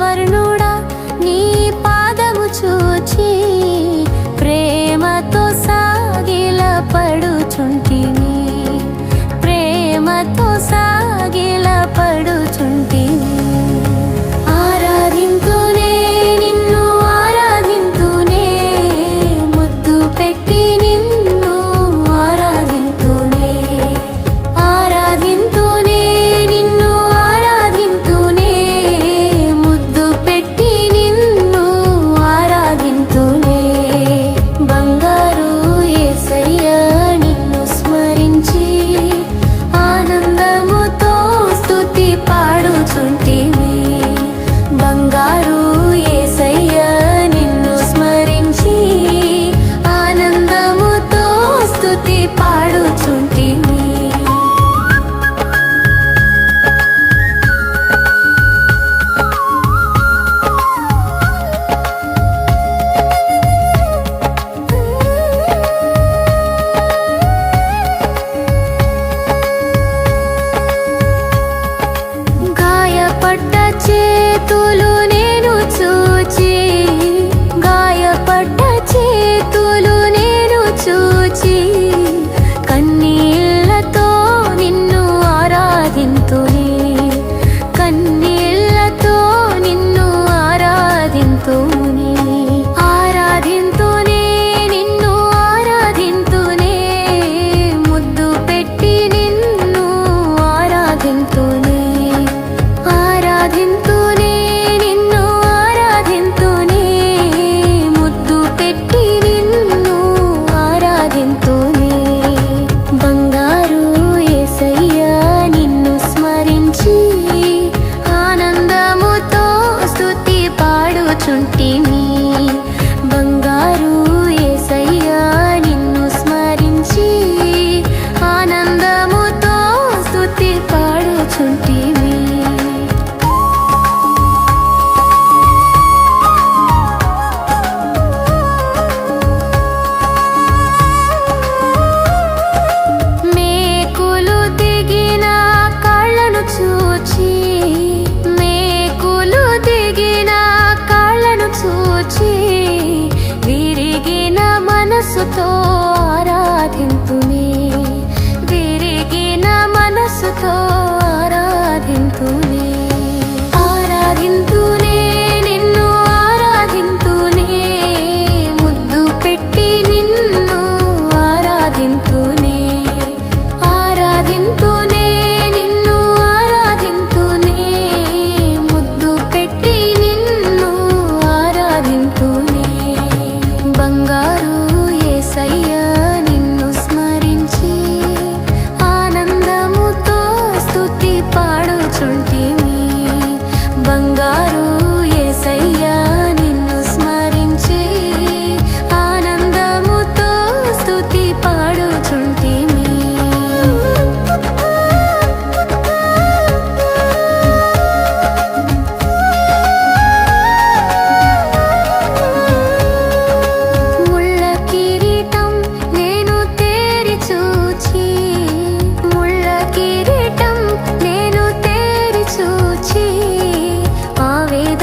వర్ణుడా నీ పాదము చూచి ప్రేమతో సాగిల పడుచుంటిని, ప్రేమతో సాగిల పడుచుంటిని. ఆరాధింతునే నిన్ను ఆరాధింతునే, ముద్దు పెట్టి నిన్ను ఆరాధింతునే, ఆరాధింతునే నిన్ను ఆరాధింతునే, ముద్దు పెట్టి నిన్ను ఆరాధింతునే. బంగారు యేసయ్యా నిన్ను స్మరించి ఆనందముతో స్తుతి పాడుచుంటిమి. బంగారు యేసయ్యా నిన్ను స్మరించి ఆనందముతో స్తుతి పాడుచుంటిమి. గాయపడ్డ చేతులు నేను చూచి, గాయపడ్డ చేతులు నేను చూచి కన్నీళ్లతో నిన్ను ఆరాధింతునే, కన్నీళ్లతో నిన్ను ఆరాధింతునే. ఆరాధింతునే నిన్ను ఆరాధింతునే, ముద్దు పెట్టి నిన్ను ఆరాధింతునే, ఆరాధింతునే నిన్ను ఆరాధింతునే, ముద్దు పెట్టి నిన్ను ఆరాధింతునే. బంగారు యేసయ్యా నిన్ను స్మరించి ఆనందముతో స్తుతి పాడుచుంటిమి. బంగారు యేసయ్యా నిన్ను స్మరించి ఆనందముతో స్తుతి పాడుచుంటిమి. మేకులు దిగిన కాళ్ళను చూచి, మేకులు దిగిన కాళ్ళను చూచి విరిగిన మనసుతో ఆరాధింతునే, విరిగిన మనసుతో ఆరాధింతునే. ఆరాధింతునే నిన్ను ఆరాధింతునే, ముద్దు పెట్టి నిన్ను ఆరాధింతునే, ఆరాధింతునే నిన్ను ఆరాధింతునే, ముద్దు పెట్టి నిన్ను ఆరాధింతునే. బంగారు యేసయ్యా నిన్ను స్మరించి ఆనందముతో స్తుతి పాడుచుంటిమి. బంగారు యేసయ్యా నిన్ను స్మరించి ఆనందముతో స్తుతి పాడుచుంటిమి. ముళ్ళ కిరీటం నేను తేరి చూచి, ముళ్ళ కిరీటం నేను తేరి చూచి ఆవేదన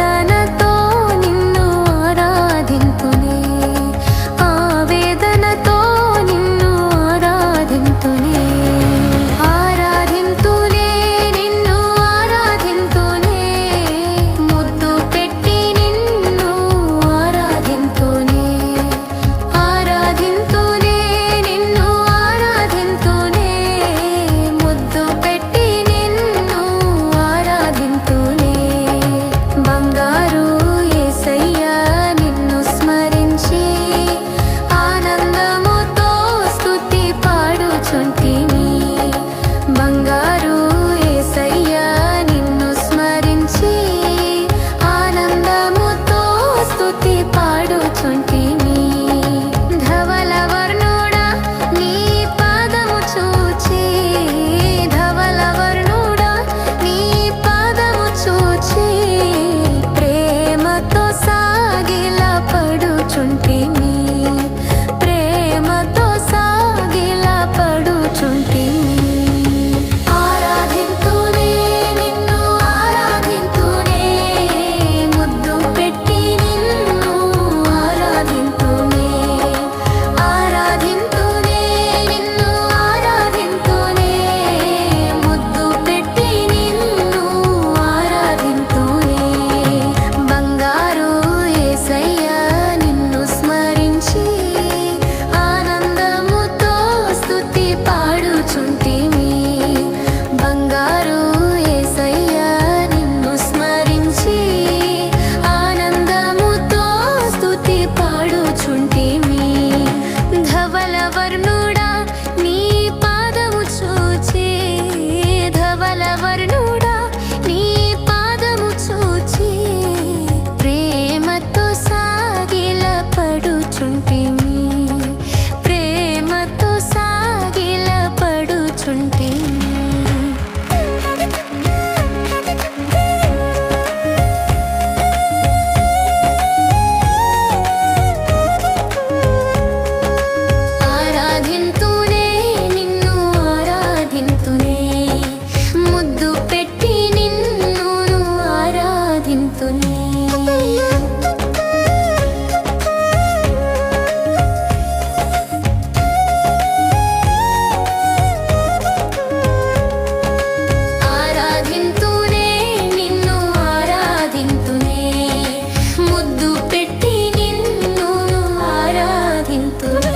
తుల